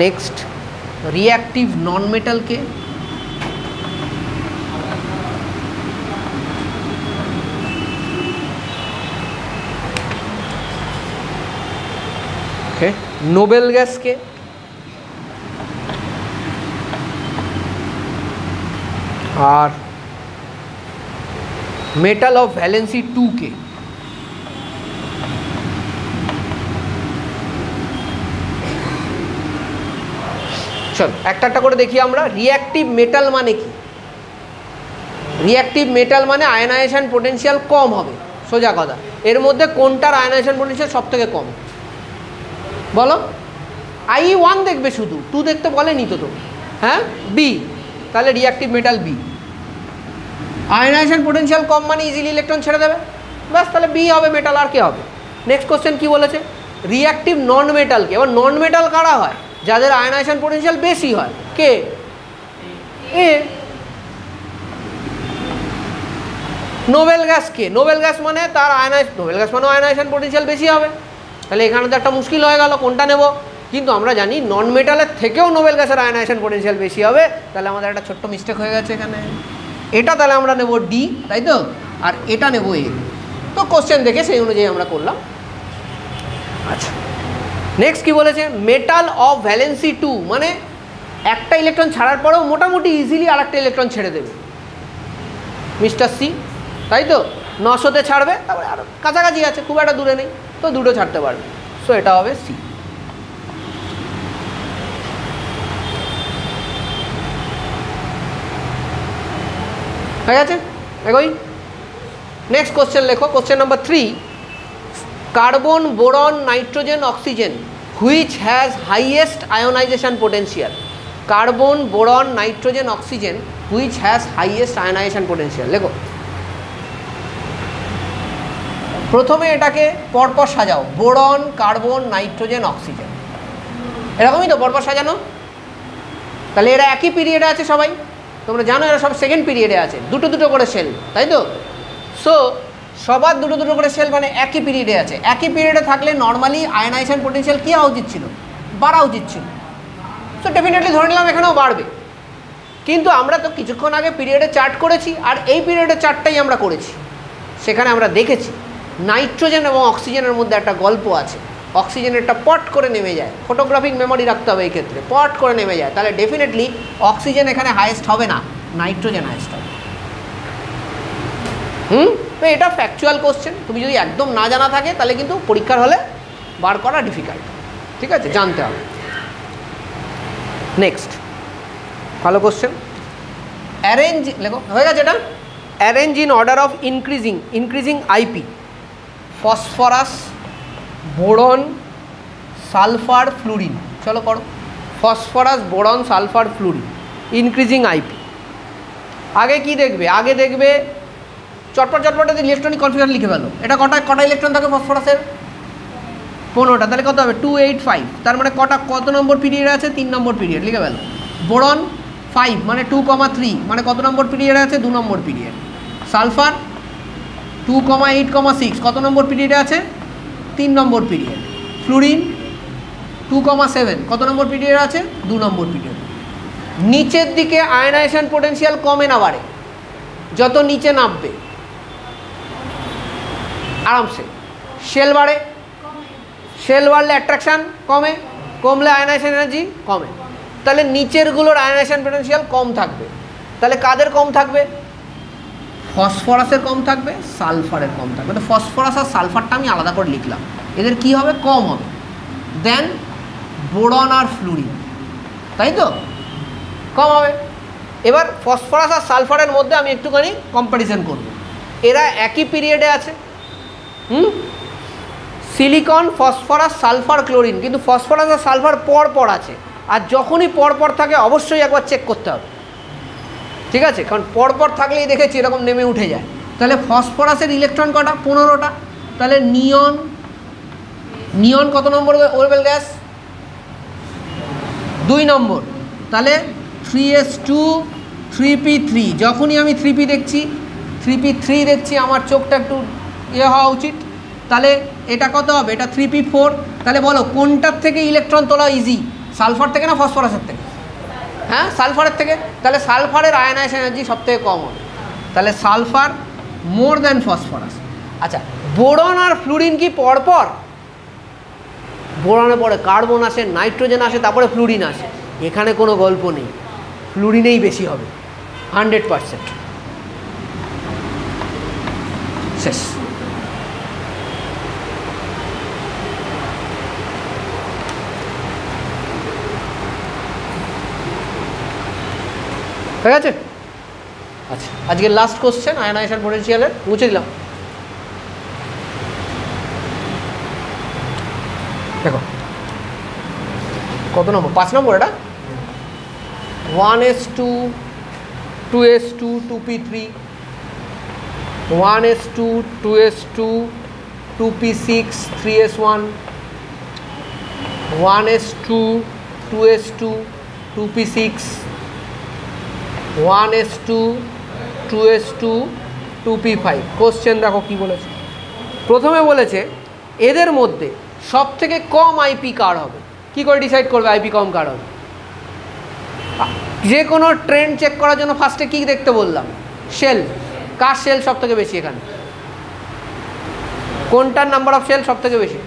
নেক্সট রিঅ্যাক্টিভ নন মেটালকে, ওকে, নোবেল গ্যাসকে, আর মেটাল অফ ভ্যালেন্সি 2 কে। চল একটা একটা করে দেখি আমরা। রিঅ্যাক্টিভ মেটাল মানে কি? রিঅ্যাক্টিভ মেটাল মানে আয়নাইজেশন পোটেনশিয়াল কম হবে, সোজা কথা। এর মধ্যে কোনটার আয়নাইজেশন পোটেনশিয়াল সব থেকে কম বলো? IE1 দেখবে, শুধু 2 দেখতে বলেনি তো তো। হ্যাঁ, বি, তাহলে reactive metal B. Ionisation potential কম মানে ইজিলি ইলেকট্রন ছেড়ে দেবে, ব্যাস, তাহলে বি হবে মেটাল, আর কে হবে? নেক্সট কোশ্চেন কি বলেছে? Reactive non মেটালকে। এবার নন মেটাল কারা হয়? যাদের আয়নাইজেশন পোটেনশিয়াল বেশি হয়। কে? এ। নোবেল গ্যাস কে? নোবেল গ্যাস মানে তার নোবেল গ্যাস মানে আয়নাইজেশন পোটেনশিয়াল বেশি হবে। তাহলে এখানে তো একটা মুশকিল হয়ে গেল, কোনটা নেব? কিন্তু আমরা জানি নন মেটালের থেকেও নোবেল গ্যাসের আয়নাইজেশন পোটেনশিয়াল বেশি হবে। তাহলে আমাদের একটা ছোট্ট মিস্টেক হয়ে গেছে এখানে। এটা তাহলে আমরা নেব ডি, তাই তো, আর এটা নেব এ। তো কোশ্চেন দেখে সেই অনুযায়ী আমরা করলাম। আচ্ছা, নেক্সট কি বলেছে? মেটাল অফ ভ্যালেন্সি 2 মানে একটা ইলেকট্রন ছাড়ার পরেও মোটামুটি ইজিলি আর একটা ইলেকট্রন ছেড়ে দেবে, মিস্টার সি, তাই তো। 900-তে ছাড়বে, তারপরে আর কাছাকাছি আছে, খুব একটা দূরে নেই, তো দুটো ছাড়তে পারবে। সো এটা হবে সি। হয়ে গেছে, এগোই। নেক্সট কোশ্চেন লেখো। Question number 3, carbon, boron, nitrogen, oxygen which has highest ionisation potential. Carbon, boron, nitrogen, oxygen which has highest ionisation potential. লেখো। প্রথমে এটাকে পরপর সাজাও, বোরন, কার্বন, নাইট্রোজেন, অক্সিজেন, এরকমই তো পরপর সাজানো। তাহলে এরা একই পিরিয়ডে আছে সবাই, তোমরা জানো এরা সব সেকেন্ড পিরিয়ডে আছে, দুটো দুটো করে সেল, তাই তো। সো সবার দুটো দুটো করে সেল মানে একই পিরিয়ডে আছে। একই পিরিয়ডে থাকলে নর্মালি আয়নাইজেশন পোটেনশিয়াল কী হওয়া উচিত ছিল? বাড়া উচিত ছিল। সো ডেফিনেটলি ধরে নিলাম এখানেও বাড়বে। কিন্তু আমরা তো কিছুক্ষণ আগে পিরিয়ডে চার্ট করেছি, আর এই পিরিয়ডের চার্টটাই আমরা করেছি। সেখানে আমরা দেখেছি নাইট্রোজেন এবং অক্সিজেনের মধ্যে একটা গল্প আছে। অক্সিজেনেরটা পট করে নেমে যায়, ফটোগ্রাফিক মেমোরি রাখতে হবে এই ক্ষেত্রে, পট করে নেমে যায়। তাহলে ডেফিনেটলি অক্সিজেন এখানে হাইয়েস্ট হবে না, নাইট্রোজেন হাইয়েস্ট হবে। তো এটা ফ্যাকচুয়াল কোশ্চেন। তুমি যদি একদম না জানা থাকে তাহলে কিন্তু পরীক্ষার হলে বার করা ডিফিকাল্ট, ঠিক আছে, জানতে হবে। নেক্সট ভালো কোশ্চেন। অ্যারেঞ্জ, লেখো, হয়ে গেছে এটা। Arrange in order of increasing IP, phosphorus, boron, sulphur, fluorine. চলো করো। Phosphorus, boron, sulphur, fluorine, increasing IP। আগে কি দেখবে? আগে দেখবে চটপট চটপটে ইলেকট্রনিক কনফিগারেশন লিখে ফেলো। এটা কটা ইলেকট্রন থাকে ফসফরাসের? 15টা। তাহলে কত হবে? 285। তার মানে কত নম্বর পিরিয়ড আছে? 3 নম্বর পিরিয়ড, লিখে ফেলো। বোরন 5 মানে 2,3 মানে কত নম্বর পিরিয়ড আছে? 2 নম্বর পিরিয়ড। সালফার 2,8,6 কত নম্বর পিরিয়ডে আছে? 3 নম্বর পিরিয়ড। ফ্লুরিন 2,7 কত নম্বর পিরিয়ড আছে? 2 নম্বর পিরিয়ড। নিচের দিকে আয়নাইজেশন পোটেনশিয়াল কমে না বাড়ে? যত নিচে নামবে আরামসে। শেল বাড়ে, শেল বাড়লে অ্যাট্রাকশান কমে, কমলে আয়নাইজেশন এনার্জি কমে। তাহলে নিচেরগুলোর আয়নাইজেশন পোটেনশিয়াল কম থাকবে। তাহলে কাদের কম থাকবে? ফসফরাসের কম থাকবে, সালফারের কম থাকবে। তো ফসফরাস আর সালফারটা আমি আলাদা করে লিখলাম, এদের কি হবে? কম হবে। দেন বোরন আর ফ্লুরিন, তাই তো, কম হবে। এবার ফসফরাস আর সালফারের মধ্যে আমি একটুখানি কম্প্যারিজন করব। এরা একই পিরিয়ডে আছে, সিলিকন, ফসফরাস, সালফার, ক্লোরিন, কিন্তু ফসফরাস আর সালফার পর পর আছে। আর যখনই পর পর থাকে অবশ্যই একবার চেক করতে হবে, ঠিক আছে? কারণ পরপর থাকলেই দেখেছি এরকম নেমে উঠে যায়। তাহলে ফসফরাসের ইলেকট্রন কটা? 15টা। তাহলে নিয়ন, নিয়ন কত নম্বর অরবিটাল গ্যাস? 2 নম্বর। তাহলে 3s2 3p3, যখনই আমি 3p দেখছি, 3p3 দেখছি, আমার চোখটা একটু ইয়ে হওয়া উচিত। তাহলে এটা কত হবে? এটা 3p4। তাহলে বলো কোনটার থেকে ইলেকট্রন তোলা ইজি, সালফার থেকে না ফসফরাসের থেকে? হ্যাঁ, সালফারের থেকে। তাহলে সালফারের আয়নাইজেশন এনার্জি সব থেকে কম হবে। তাহলে সালফার মোর দ্যান ফসফরাস। আচ্ছা, বোরন আর ফ্লুরিন কি পরপর? বোরনে পরে কার্বন আসে, নাইট্রোজেন আসে, তারপরে ফ্লুরিন আসে। এখানে কোনো গল্প নেই, ফ্লুরিনেই বেশি হবে 100%। শেষ। ঠিক আছে? আচ্ছা, আজকের লাস্ট কোশ্চেন আয়নাইজেশন পোটেনশিয়ালের, মুছে দিলাম। দেখো কত নম্বর? 5 নম্বর। এটা 1s2 2s2 2p3, 1s2 2s2 2p6 3s1, 1s2 2s2 2p6, 1s2 2s2 2p5। Question দেখো কি বলেছে। প্রথমে বলেছে এদের মধ্যে সব থেকে কম আইপি কার হবে। কি করে ডিসাইড করবে আইপি কম কার হবে? যে কোনো ট্রেন্ড চেক করার জন্য ফার্স্টে কি দেখতে বললাম? শেল। কার শেল সব থেকে বেশি এখানে? কোনটার নাম্বার অফ শেল সব থেকে বেশি?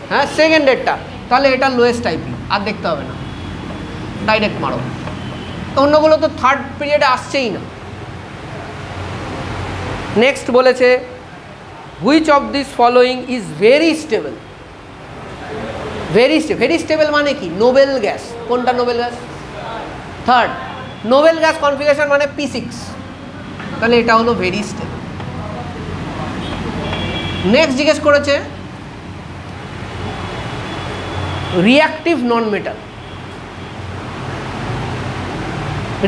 হ্যাঁ, সেকেন্ডেরটা। তাহলে এটা লোয়েস্ট আইপি, আর দেখতে হবে না, ডাইরেক্ট মারো। অন্যগুলো তো থার্ড পিরিয়ডে আসছেই না। নেক্সট বলেছে which of this following is very stable. Very stable মানে কি? Noble gas. কোনটা noble gas? Third. Noble gas configuration মানে p6। তাহলে এটা হলো ভেরি স্টেবল। নেক্সট জিজ্ঞেস করেছে রিঅ্যাক্টিভ নন মেটাল।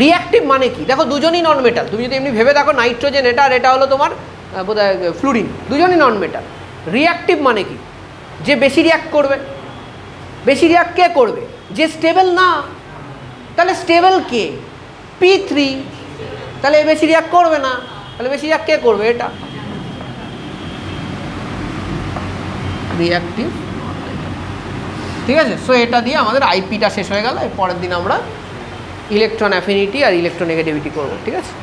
রিঅ্যাক্টিভ মানে কি? দেখো দুজনই নন মেটাল। তুমি যদি এমনি ভেবে দেখো, নাইট্রোজেন এটা, আর এটা হলো তোমার বোধহয় ফ্লুরিন, দুজনই নন মেটাল। রিঅ্যাক্টিভ মানে কি? যে বেশি রিঅ্যাক্ট করবে। বেশি রিঅ্যাক্ট কে করবে? যে স্টেবল না। তাহলে স্টেবল কে? p3। তাহলে বেশি রিঅ্যাক্ট করবে না। তাহলে বেশি রিঅ্যাক্ট কে করবে? এটা রিঅ্যাক্টিভ। ঠিক আছে? সো এটা দিয়ে আমাদের আইপিটা শেষ হয়ে গেল। এর পরের দিন আমরা ইলেকট্রন অ্যাফিনিটি আর ইলেকট্রন নেগেটিভিটি করবো। ঠিক আছে?